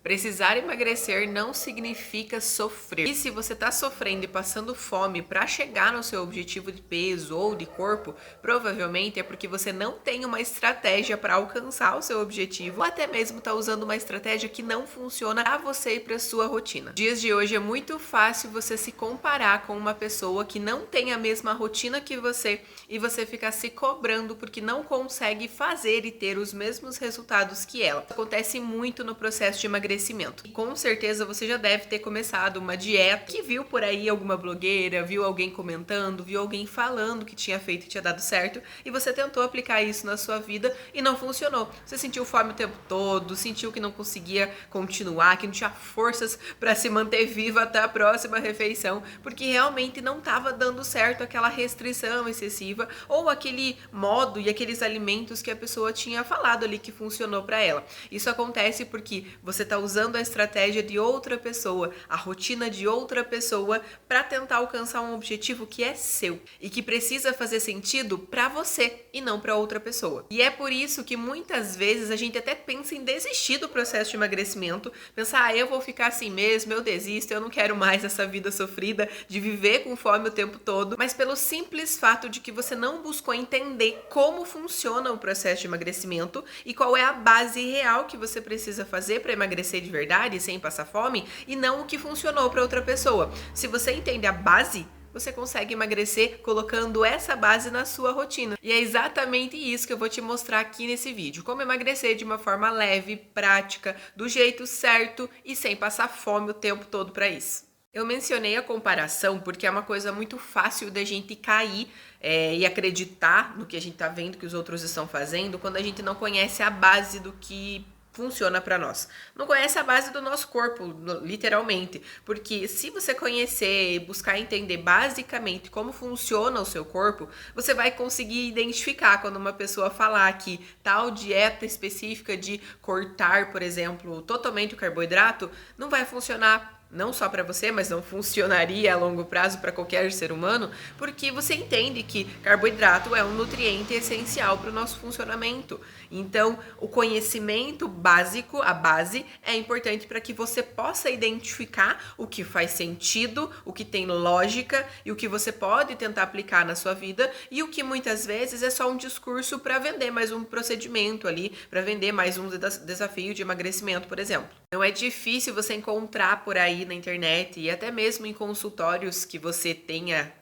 Precisar emagrecer não significa sofrer. E se você está sofrendo e passando fome para chegar no seu objetivo de peso ou de corpo, provavelmente é porque você não tem uma estratégia para alcançar o seu objetivo, ou até mesmo está usando uma estratégia que não funciona para você e para sua rotina. Dias de hoje é muito fácil você se comparar com uma pessoa que não tem a mesma rotina que você e você ficar se cobrando porque não consegue fazer e ter os mesmos resultados que ela. Acontece muito no processo de emagrecimento. Com certeza você já deve ter começado uma dieta que viu por aí alguma blogueira, viu alguém comentando, viu alguém falando que tinha feito e tinha dado certo e você tentou aplicar isso na sua vida e não funcionou. Você sentiu fome o tempo todo, sentiu que não conseguia continuar, que não tinha forças para se manter viva até a próxima refeição, porque realmente não estava dando certo aquela restrição excessiva ou aquele modo e aqueles alimentos que a pessoa tinha falado ali que funcionou para ela. Isso acontece porque você está usando a estratégia de outra pessoa, a rotina de outra pessoa para tentar alcançar um objetivo que é seu e que precisa fazer sentido para você e não para outra pessoa. E é por isso que muitas vezes a gente até pensa em desistir do processo de emagrecimento, pensar, eu vou ficar assim mesmo, eu desisto, eu não quero mais essa vida sofrida de viver com fome o tempo todo, mas pelo simples fato de que você não buscou entender como funciona o processo de emagrecimento e qual é a base real que você precisa fazer para emagrecer de verdade, sem passar fome, e não o que funcionou para outra pessoa. Se você entende a base, você consegue emagrecer colocando essa base na sua rotina. E é exatamente isso que eu vou te mostrar aqui nesse vídeo. Como emagrecer de uma forma leve, prática, do jeito certo e sem passar fome o tempo todo para isso. Eu mencionei a comparação porque é uma coisa muito fácil da gente cair e acreditar no que a gente tá vendo que os outros estão fazendo quando a gente não conhece a base do que funciona para nós. Não conhece a base do nosso corpo, literalmente. Porque se você conhecer e buscar entender basicamente como funciona o seu corpo, você vai conseguir identificar quando uma pessoa falar que tal dieta específica de cortar, por exemplo, totalmente o carboidrato, não vai funcionar. Não só para você, mas não funcionaria a longo prazo para qualquer ser humano, porque você entende que carboidrato é um nutriente essencial para o nosso funcionamento. Então, o conhecimento básico, a base, é importante para que você possa identificar o que faz sentido, o que tem lógica e o que você pode tentar aplicar na sua vida e o que muitas vezes é só um discurso para vender mais um procedimento ali, para vender mais um desafio de emagrecimento, por exemplo. Não é difícil você encontrar por aí na internet e até mesmo em consultórios que você tenha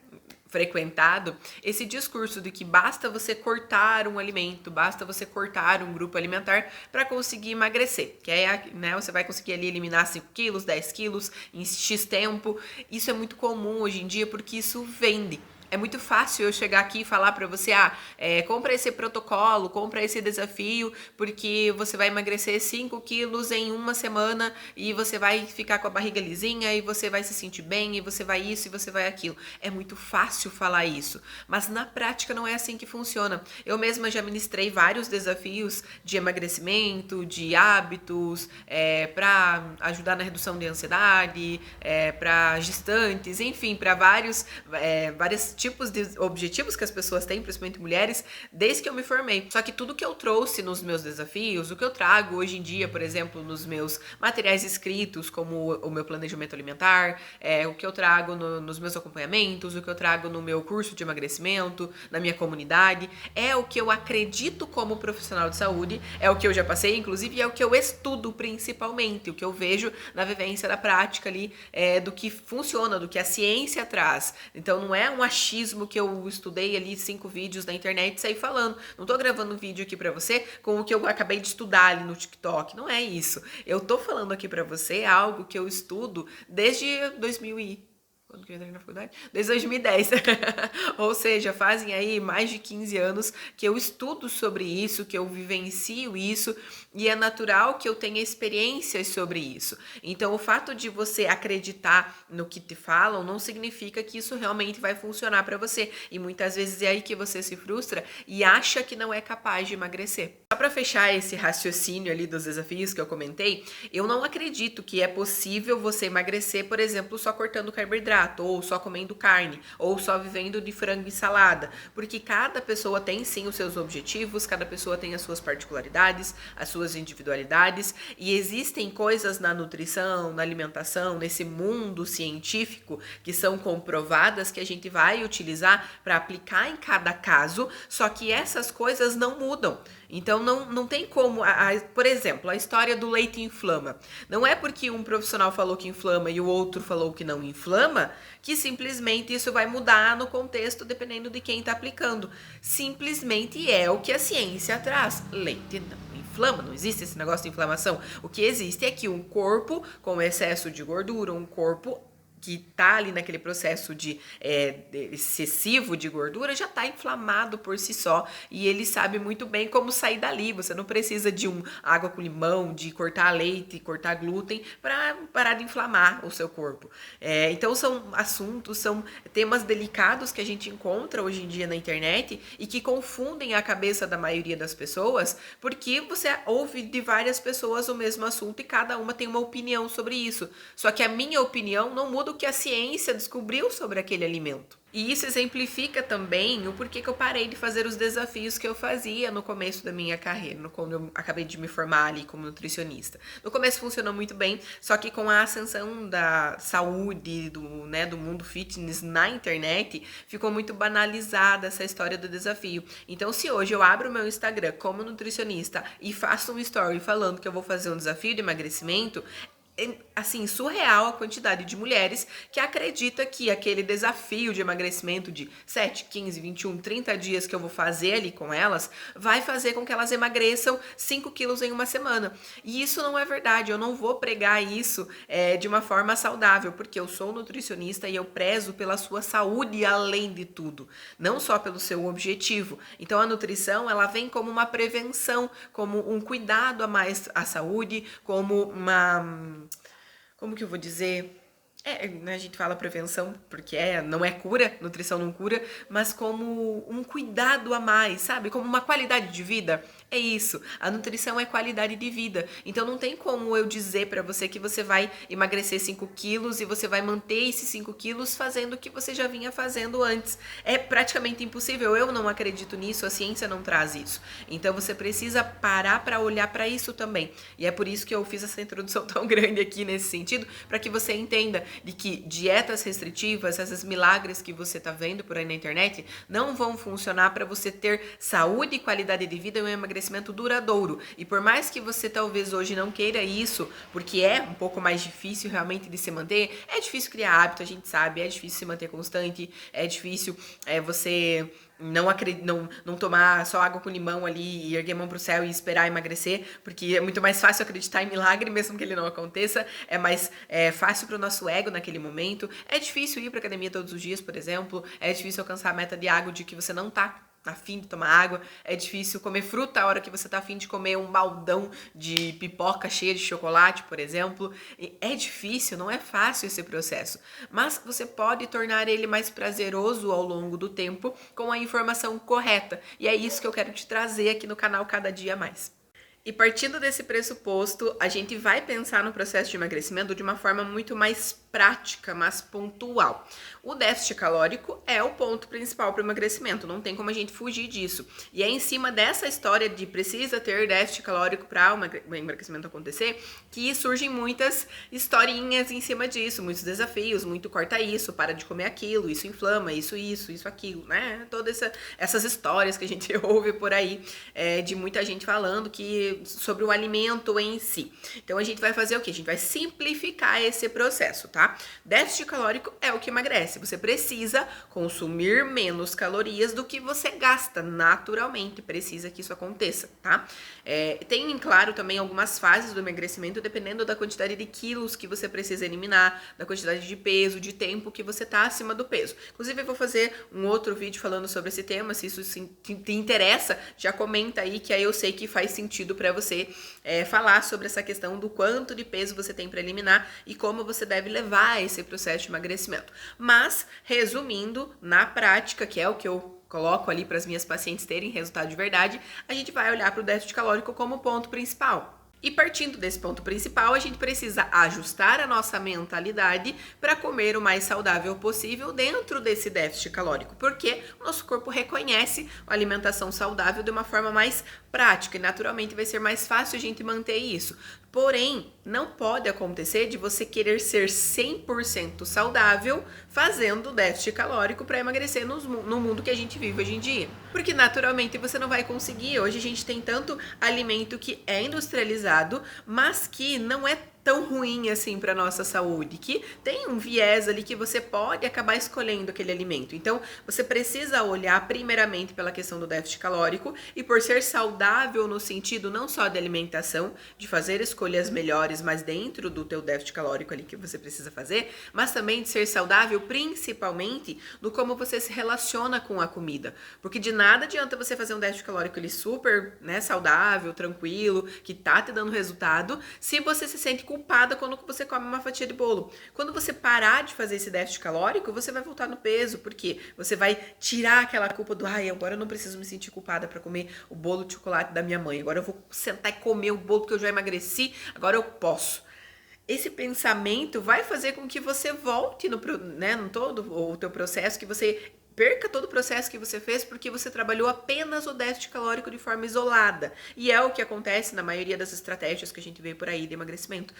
frequentado esse discurso de que basta você cortar um alimento, basta você cortar um grupo alimentar para conseguir emagrecer, que é, né, você vai conseguir ali eliminar 5 quilos, 10 quilos em X tempo. Isso é muito comum hoje em dia porque isso vende. É muito fácil eu chegar aqui e falar para você, compra esse protocolo, compra esse desafio, porque você vai emagrecer 5 quilos em uma semana e você vai ficar com a barriga lisinha e você vai se sentir bem e você vai isso e você vai aquilo. É muito fácil falar isso, mas na prática não é assim que funciona. Eu mesma já ministrei vários desafios de emagrecimento, de hábitos, para ajudar na redução de ansiedade, para gestantes, enfim, para vários tipos de objetivos que as pessoas têm, principalmente mulheres, desde que eu me formei. Só que tudo que eu trouxe nos meus desafios, o que eu trago hoje em dia, por exemplo, nos meus materiais escritos, como o meu planejamento alimentar, o que eu trago nos meus acompanhamentos, o que eu trago no meu curso de emagrecimento, na minha comunidade, é o que eu acredito como profissional de saúde, é o que eu já passei, inclusive, e é o que eu estudo principalmente, o que eu vejo na vivência da prática ali, do que funciona, do que a ciência traz. Então não é um achismo que eu estudei ali 5 vídeos na internet e saí falando. Não tô gravando um vídeo aqui pra você com o que eu acabei de estudar ali no TikTok. Não é isso. Eu tô falando aqui pra você algo que eu estudo desde 2000 quando que eu entrei na faculdade? Desde 2010. Ou seja, fazem aí mais de 15 anos que eu estudo sobre isso, que eu vivencio isso, e é natural que eu tenha experiências sobre isso. Então, o fato de você acreditar no que te falam não significa que isso realmente vai funcionar para você. E muitas vezes é aí que você se frustra e acha que não é capaz de emagrecer. Só para fechar esse raciocínio ali dos desafios que eu comentei, eu não acredito que é possível você emagrecer, por exemplo, só cortando carboidrato. carboidrato, ou só comendo carne, ou só vivendo de frango e salada, porque cada pessoa tem sim os seus objetivos, cada pessoa tem as suas particularidades, as suas individualidades, e existem coisas na nutrição, na alimentação, nesse mundo científico que são comprovadas que a gente vai utilizar para aplicar em cada caso, só que essas coisas não mudam. Então não tem como, por exemplo, a história do leite inflama. Não é porque um profissional falou que inflama e o outro falou que não inflama, que simplesmente isso vai mudar no contexto dependendo de quem está aplicando. Simplesmente é o que a ciência traz. Leite não inflama, não existe esse negócio de inflamação. O que existe é que um corpo com excesso de gordura, um corpo que tá ali naquele processo de excessivo de gordura, já tá inflamado por si só, e ele sabe muito bem como sair dali. Você não precisa de água com limão, de cortar leite, cortar glúten para parar de inflamar o seu corpo. Então são assuntos, são temas delicados que a gente encontra hoje em dia na internet e que confundem a cabeça da maioria das pessoas, porque você ouve de várias pessoas o mesmo assunto e cada uma tem uma opinião sobre isso. Só que a minha opinião não muda o que a ciência descobriu sobre aquele alimento. E isso exemplifica também o porquê que eu parei de fazer os desafios que eu fazia no começo da minha carreira, quando eu acabei de me formar ali como nutricionista. No começo funcionou muito bem, só que com a ascensão da saúde, do mundo fitness na internet, ficou muito banalizada essa história do desafio. Então, se hoje eu abro o meu Instagram como nutricionista e faço um story falando que eu vou fazer um desafio de emagrecimento, assim, surreal a quantidade de mulheres que acredita que aquele desafio de emagrecimento de 7, 15, 21, 30 dias que eu vou fazer ali com elas, vai fazer com que elas emagreçam 5 quilos em uma semana. E isso não é verdade, eu não vou pregar isso de uma forma saudável, porque eu sou nutricionista e eu prezo pela sua saúde além de tudo, não só pelo seu objetivo. Então a nutrição, ela vem como uma prevenção, como um cuidado a mais à saúde, como como que eu vou dizer? A gente fala prevenção porque não é cura, nutrição não cura, mas como um cuidado a mais, sabe? Como uma qualidade de vida. É isso, a nutrição é qualidade de vida. Então não tem como eu dizer pra você que você vai emagrecer 5 quilos e você vai manter esses 5 quilos fazendo o que você já vinha fazendo antes. É praticamente impossível, eu não acredito nisso, a ciência não traz isso. Então você precisa parar pra olhar pra isso também. E é por isso que eu fiz essa introdução tão grande aqui nesse sentido, pra que você entenda de que dietas restritivas, esses milagres que você tá vendo por aí na internet, não vão funcionar pra você ter saúde e qualidade de vida e um emagrecimento duradouro. E por mais que você talvez hoje não queira isso, porque é um pouco mais difícil realmente de se manter, é difícil criar hábito, a gente sabe, é difícil se manter constante, é difícil você não tomar só água com limão ali e erguer a mão pro céu e esperar emagrecer, porque é muito mais fácil acreditar em milagre mesmo que ele não aconteça, é mais fácil pro nosso ego naquele momento, é difícil ir pra academia todos os dias, por exemplo, é difícil alcançar a meta de água de que você não tá a fim de tomar água, é difícil comer fruta a hora que você tá a fim de comer um baldão de pipoca cheia de chocolate, por exemplo. É difícil, não é fácil esse processo, mas você pode tornar ele mais prazeroso ao longo do tempo com a informação correta, e é isso que eu quero te trazer aqui no canal Cada Dia Mais. E partindo desse pressuposto, a gente vai pensar no processo de emagrecimento de uma forma muito mais prática, mas pontual. O déficit calórico é o ponto principal para o emagrecimento, não tem como a gente fugir disso. E é em cima dessa história de precisa ter déficit calórico para o emagrecimento acontecer que surgem muitas historinhas em cima disso, muitos desafios, muito corta isso, para de comer aquilo, isso inflama, isso, aquilo, né? Todas essas histórias que a gente ouve por aí de muita gente falando sobre o alimento em si. Então a gente vai fazer o quê? A gente vai simplificar esse processo, tá? Déficit calórico é o que emagrece. Você precisa consumir menos calorias do que você gasta. Naturalmente, precisa que isso aconteça, tá? Tem, claro, também algumas fases do emagrecimento, dependendo da quantidade de quilos que você precisa eliminar, da quantidade de peso, de tempo que você tá acima do peso. Inclusive, eu vou fazer um outro vídeo falando sobre esse tema. Se isso te interessa, já comenta aí, que aí eu sei que faz sentido para você falar sobre essa questão do quanto de peso você tem para eliminar e como você deve levar esse processo de emagrecimento. Mas, resumindo, na prática, que é o que eu coloco ali para as minhas pacientes terem resultado de verdade, a gente vai olhar para o déficit calórico como ponto principal. E partindo desse ponto principal, a gente precisa ajustar a nossa mentalidade para comer o mais saudável possível dentro desse déficit calórico, porque o nosso corpo reconhece a alimentação saudável de uma forma mais prática e naturalmente vai ser mais fácil a gente manter isso. Porém, não pode acontecer de você querer ser 100% saudável fazendo déficit calórico para emagrecer no mundo que a gente vive hoje em dia. Porque naturalmente você não vai conseguir. Hoje a gente tem tanto alimento que é industrializado, mas que não é tão ruim assim para nossa saúde, que tem um viés ali que você pode acabar escolhendo aquele alimento. Então, você precisa olhar primeiramente pela questão do déficit calórico e por ser saudável no sentido não só de alimentação, de fazer escolhas melhores, mas dentro do teu déficit calórico ali que você precisa fazer, mas também de ser saudável principalmente no como você se relaciona com a comida. Porque de nada adianta você fazer um déficit calórico ali super, saudável, tranquilo, que tá te dando resultado, se você se sente culpada quando você come uma fatia de bolo. Quando você parar de fazer esse déficit calórico, você vai voltar no peso, porque você vai tirar aquela culpa do agora eu não preciso me sentir culpada para comer o bolo de chocolate da minha mãe, agora eu vou sentar e comer o bolo que eu já emagreci, agora eu posso. Esse pensamento vai fazer com que você volte no todo o teu processo, que você perca todo o processo que você fez porque você trabalhou apenas o déficit calórico de forma isolada. E é o que acontece na maioria das estratégias que a gente vê por aí de emagrecimento.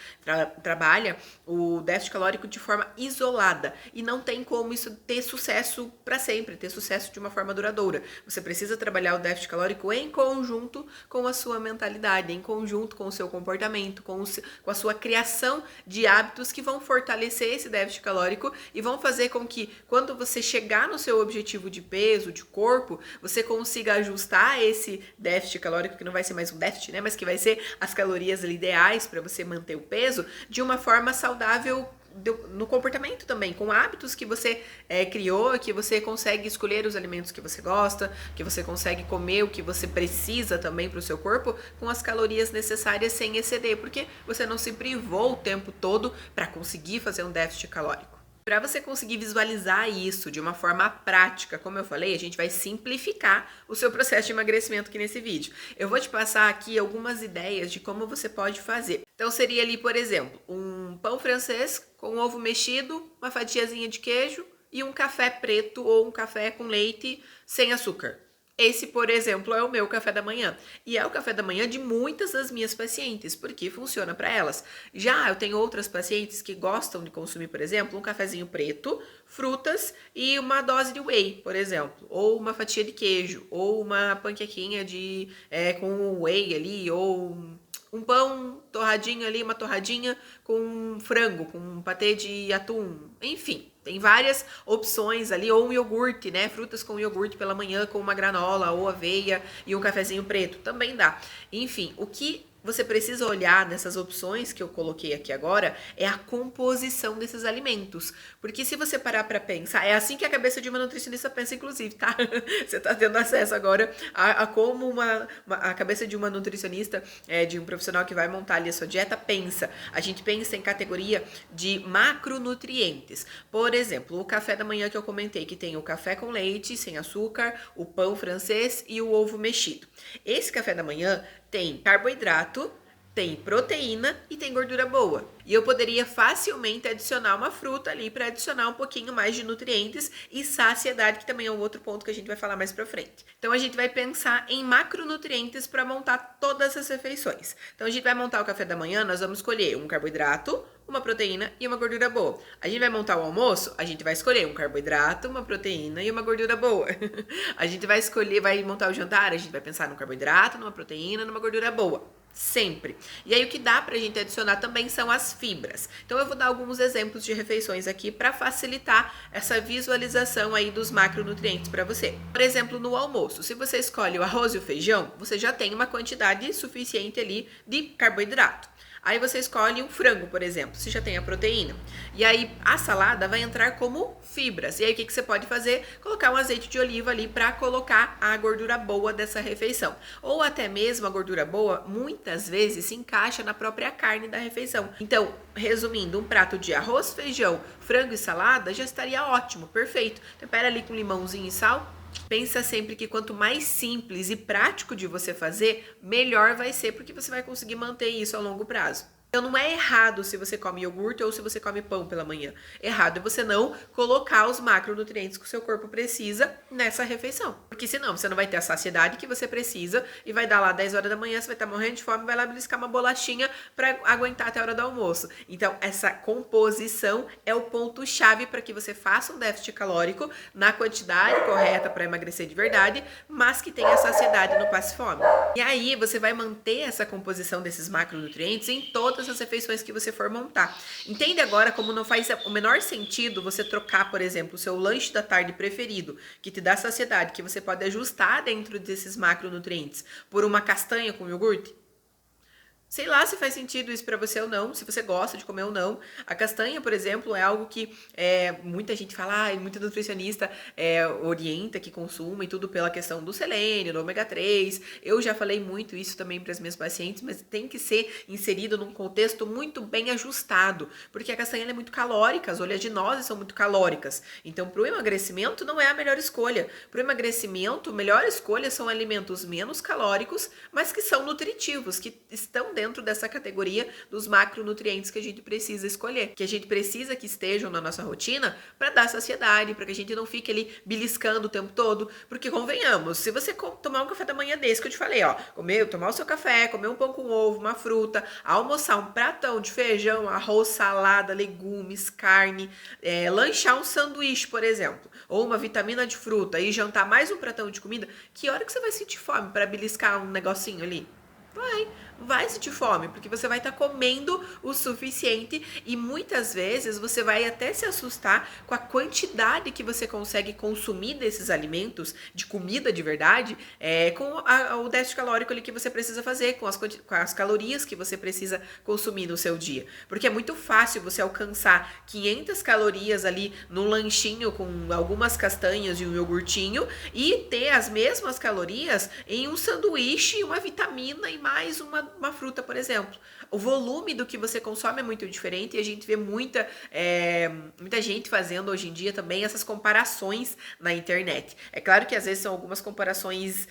Trabalha o déficit calórico de forma isolada. E não tem como isso ter sucesso para sempre, ter sucesso de uma forma duradoura. Você precisa trabalhar o déficit calórico em conjunto com a sua mentalidade, em conjunto com o seu comportamento, com a sua criação de hábitos que vão fortalecer esse déficit calórico e vão fazer com que quando você chegar no seu objetivo de peso, de corpo, você consiga ajustar esse déficit calórico, que não vai ser mais um déficit, mas que vai ser as calorias ideais para você manter o peso, de uma forma saudável no comportamento também, com hábitos que você criou, que você consegue escolher os alimentos que você gosta, que você consegue comer o que você precisa também para o seu corpo, com as calorias necessárias sem exceder, porque você não se privou o tempo todo para conseguir fazer um déficit calórico. Para você conseguir visualizar isso de uma forma prática, como eu falei, a gente vai simplificar o seu processo de emagrecimento aqui nesse vídeo. Eu vou te passar aqui algumas ideias de como você pode fazer. Então seria ali, por exemplo, um pão francês com ovo mexido, uma fatiazinha de queijo e um café preto ou um café com leite sem açúcar. Esse, por exemplo, é o meu café da manhã. E é o café da manhã de muitas das minhas pacientes, porque funciona para elas. Já eu tenho outras pacientes que gostam de consumir, por exemplo, um cafezinho preto, frutas e uma dose de whey, por exemplo. Ou uma fatia de queijo, ou uma panquequinha com whey ali, ou um pão torradinho ali, uma torradinha com frango, com um patê de atum, enfim. Tem várias opções ali, ou um iogurte, frutas com iogurte pela manhã, com uma granola ou aveia e um cafezinho preto, também dá. Enfim, o que você precisa olhar nessas opções que eu coloquei aqui agora é a composição desses alimentos. Porque se você parar para pensar, é assim que a cabeça de uma nutricionista pensa, inclusive, tá? Você tá tendo acesso agora a como a cabeça de uma nutricionista, de um profissional que vai montar ali a sua dieta, pensa. A gente pensa em categoria de macronutrientes. Por exemplo, o café da manhã que eu comentei, que tem o café com leite, sem açúcar, o pão francês e o ovo mexido. Esse café da manhã tem carboidrato, tem proteína e tem gordura boa. E eu poderia facilmente adicionar uma fruta ali para adicionar um pouquinho mais de nutrientes e saciedade, que também é um outro ponto que a gente vai falar mais para frente. Então a gente vai pensar em macronutrientes para montar todas as refeições. Então a gente vai montar o café da manhã, nós vamos escolher um carboidrato, uma proteína e uma gordura boa. A gente vai montar o almoço, a gente vai escolher um carboidrato, uma proteína e uma gordura boa. A gente vai montar o jantar, a gente vai pensar num carboidrato, numa proteína, numa gordura boa. Sempre. E aí o que dá pra gente adicionar também são as fibras. Então eu vou dar alguns exemplos de refeições aqui para facilitar essa visualização aí dos macronutrientes para você. Por exemplo, no almoço, se você escolhe o arroz e o feijão, você já tem uma quantidade suficiente ali de carboidrato. Aí você escolhe um frango, por exemplo, você já tem a proteína. E aí a salada vai entrar como fibras. E aí o que você pode fazer? Colocar um azeite de oliva ali para colocar a gordura boa dessa refeição. Ou até mesmo a gordura boa, muitas vezes, se encaixa na própria carne da refeição. Então, resumindo, um prato de arroz, feijão, frango e salada já estaria ótimo, perfeito. Tempera ali com limãozinho e sal. Pensa sempre que quanto mais simples e prático de você fazer, melhor vai ser, porque você vai conseguir manter isso a longo prazo. Então não é errado se você come iogurte ou se você come pão pela manhã. Errado é você não colocar os macronutrientes que o seu corpo precisa nessa refeição. Porque senão você não vai ter a saciedade que você precisa e vai dar lá 10 horas da manhã, você vai estar morrendo de fome, vai lá beliscar uma bolachinha para aguentar até a hora do almoço. Então essa composição é o ponto chave para que você faça um déficit calórico na quantidade correta para emagrecer de verdade, mas que tenha saciedade, não passe fome. E aí você vai manter essa composição desses macronutrientes em todas as refeições que você for montar. Entende agora como não faz o menor sentido você trocar, por exemplo, o seu lanche da tarde preferido, que te dá saciedade, que você pode ajustar dentro desses macronutrientes, por uma castanha com iogurte? Sei lá se faz sentido isso pra você ou não, se você gosta de comer ou não. A castanha, por exemplo, é algo que muita gente fala, muita nutricionista orienta que consuma e tudo pela questão do selênio, do ômega 3. Eu já falei muito isso também para as minhas pacientes, mas tem que ser inserido num contexto muito bem ajustado, porque a castanha é muito calórica, as oleaginosas são muito calóricas. Então, para o emagrecimento, não é a melhor escolha. Para o emagrecimento, a melhor escolha são alimentos menos calóricos, mas que são nutritivos, que estão dentro dessa categoria dos macronutrientes que a gente precisa escolher, que a gente precisa que estejam na nossa rotina para dar saciedade, para que a gente não fique ali beliscando o tempo todo, porque convenhamos, se você tomar um café da manhã desse que eu te falei, tomar o seu café, comer um pão com ovo, uma fruta, almoçar um pratão de feijão, arroz, salada, legumes, carne, lanchar um sanduíche, por exemplo, ou uma vitamina de fruta e jantar mais um pratão de comida, que hora que você vai sentir fome para beliscar um negocinho ali? Vai sentir fome, porque você vai estar comendo o suficiente e muitas vezes você vai até se assustar com a quantidade que você consegue consumir desses alimentos, de comida de verdade, com o déficit calórico ali que você precisa fazer, com as calorias que você precisa consumir no seu dia. Porque é muito fácil você alcançar 500 calorias ali num lanchinho com algumas castanhas e um iogurtinho e ter as mesmas calorias em um sanduíche, uma vitamina e mais uma fruta, por exemplo. O volume do que você consome é muito diferente e a gente vê muita gente fazendo hoje em dia também essas comparações na internet. É claro que às vezes são algumas comparações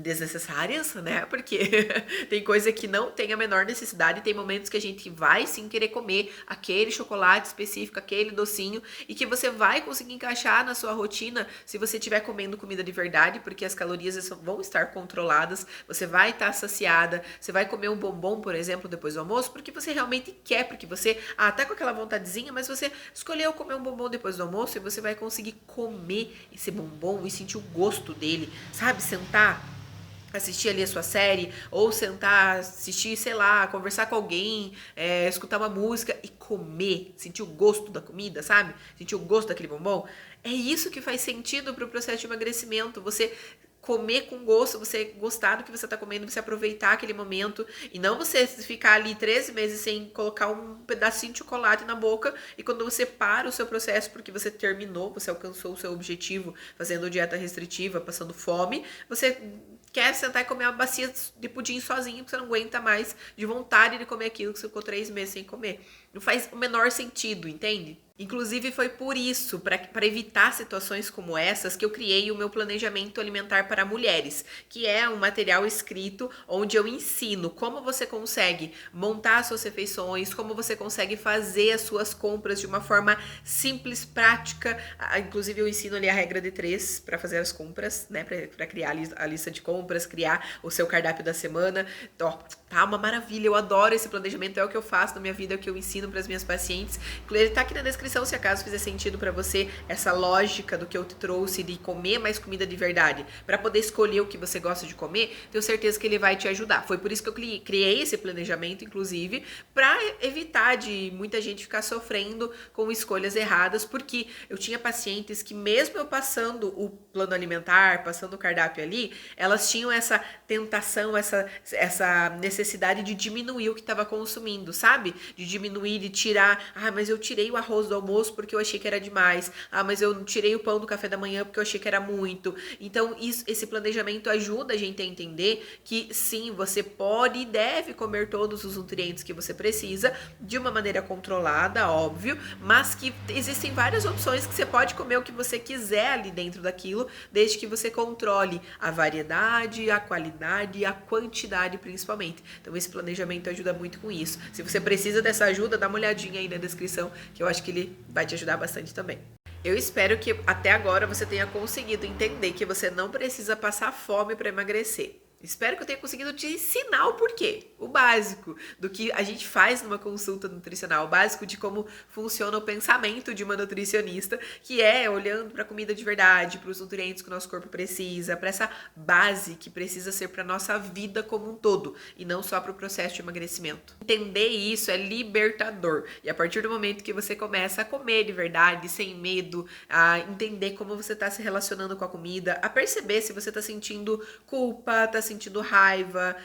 desnecessárias, né? Porque tem coisa que não tem a menor necessidade, tem momentos que a gente vai sim querer comer aquele chocolate específico, aquele docinho, e que você vai conseguir encaixar na sua rotina se você estiver comendo comida de verdade, porque as calorias vão estar controladas, você vai estar saciada, você vai comer um bombom, por exemplo, depois do almoço, porque você realmente quer, porque você tá com aquela vontadezinha, mas você escolheu comer um bombom depois do almoço e você vai conseguir comer esse bombom e sentir o gosto dele, sabe? Sentar, assistir ali a sua série, ou sentar, assistir, sei lá, conversar com alguém, escutar uma música e comer, sentir o gosto da comida, sabe? Sentir o gosto daquele bombom. É isso que faz sentido pro processo de emagrecimento, você comer com gosto, você gostar do que você tá comendo, você aproveitar aquele momento e não você ficar ali 13 meses sem colocar um pedacinho de chocolate na boca e quando você para o seu processo porque você terminou, você alcançou o seu objetivo fazendo dieta restritiva, passando fome, você quer sentar e comer uma bacia de pudim sozinho porque você não aguenta mais de vontade de comer aquilo que você ficou 3 meses sem comer. Não faz o menor sentido, entende? Inclusive foi por isso, para evitar situações como essas, que eu criei o meu planejamento alimentar para mulheres, que é um material escrito onde eu ensino como você consegue montar as suas refeições, como você consegue fazer as suas compras de uma forma simples, prática. Inclusive eu ensino ali a regra de 3 para fazer as compras, né, para criar a lista de compras, criar o seu cardápio da semana. Então, tá uma maravilha, eu adoro esse planejamento, é o que eu faço na minha vida, é o que eu ensino para as minhas pacientes. Ele tá aqui na descrição se acaso fizer sentido para você essa lógica do que eu te trouxe de comer mais comida de verdade, para poder escolher o que você gosta de comer, tenho certeza que ele vai te ajudar. Foi por isso que eu criei esse planejamento, inclusive, para evitar de muita gente ficar sofrendo com escolhas erradas, porque eu tinha pacientes que mesmo eu passando o plano alimentar, passando o cardápio ali, elas tinham essa tentação, essa necessidade de diminuir o que estava consumindo, sabe? De diminuir, de tirar, mas eu tirei o arroz do do almoço porque eu achei que era demais. Ah, mas eu tirei o pão do café da manhã porque eu achei que era muito. Então, esse planejamento ajuda a gente a entender que sim, você pode e deve comer todos os nutrientes que você precisa de uma maneira controlada, óbvio, mas que existem várias opções que você pode comer o que você quiser ali dentro daquilo, desde que você controle a variedade, a qualidade e a quantidade principalmente. Então esse planejamento ajuda muito com isso. Se você precisa dessa ajuda, dá uma olhadinha aí na descrição, que eu acho que ele vai te ajudar bastante também. Eu espero que até agora você tenha conseguido entender que você não precisa passar fome para emagrecer. Espero que eu tenha conseguido te ensinar o porquê, o básico do que a gente faz numa consulta nutricional, o básico de como funciona o pensamento de uma nutricionista, que é olhando para a comida de verdade, para os nutrientes que o nosso corpo precisa, para essa base que precisa ser para nossa vida como um todo e não só para o processo de emagrecimento. Entender isso é libertador e a partir do momento que você começa a comer de verdade, sem medo, a entender como você está se relacionando com a comida, a perceber se você está sentindo culpa, está sentindo raiva,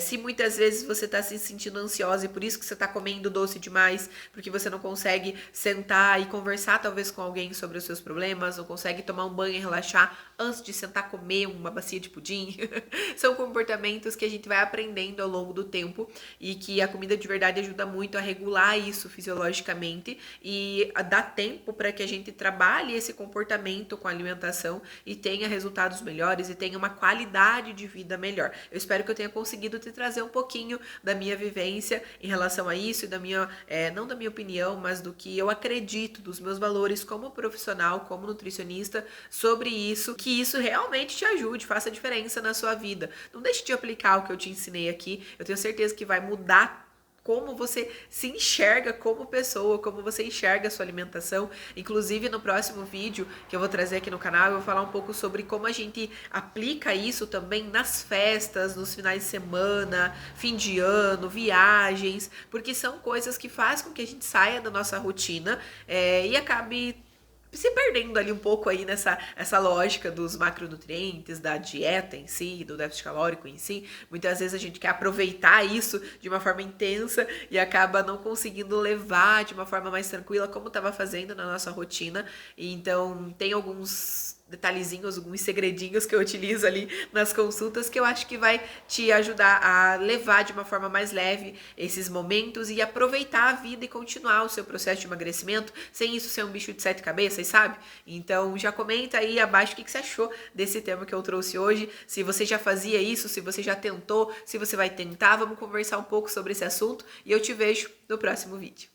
se muitas vezes você está se sentindo ansiosa e por isso que você está comendo doce demais, porque você não consegue sentar e conversar talvez com alguém sobre os seus problemas, não consegue tomar um banho e relaxar antes de sentar comer uma bacia de pudim. São comportamentos que a gente vai aprendendo ao longo do tempo e que a comida de verdade ajuda muito a regular isso fisiologicamente e a dar tempo para que a gente trabalhe esse comportamento com a alimentação e tenha resultados melhores e tenha uma qualidade de vida melhor. Eu espero que eu tenha conseguido te trazer um pouquinho da minha vivência em relação a isso e da minha, não da minha opinião, mas do que eu acredito, dos meus valores como profissional, como nutricionista, sobre isso, que isso realmente te ajude, faça diferença na sua vida. Não deixe de aplicar o que eu te ensinei aqui, eu tenho certeza que vai mudar como você se enxerga como pessoa, como você enxerga a sua alimentação. Inclusive no próximo vídeo que eu vou trazer aqui no canal, eu vou falar um pouco sobre como a gente aplica isso também nas festas, nos finais de semana, fim de ano, viagens, porque são coisas que fazem com que a gente saia da nossa rotina e acabe se perdendo ali um pouco aí essa lógica dos macronutrientes, da dieta em si, do déficit calórico em si. Muitas vezes a gente quer aproveitar isso de uma forma intensa e acaba não conseguindo levar de uma forma mais tranquila como estava fazendo na nossa rotina. E então tem alguns detalhezinhos, alguns segredinhos que eu utilizo ali nas consultas que eu acho que vai te ajudar a levar de uma forma mais leve esses momentos e aproveitar a vida e continuar o seu processo de emagrecimento sem isso ser um bicho de sete cabeças, sabe? Então já comenta aí abaixo o que você achou desse tema que eu trouxe hoje, se você já fazia isso, se você já tentou, se você vai tentar, vamos conversar um pouco sobre esse assunto e eu te vejo no próximo vídeo.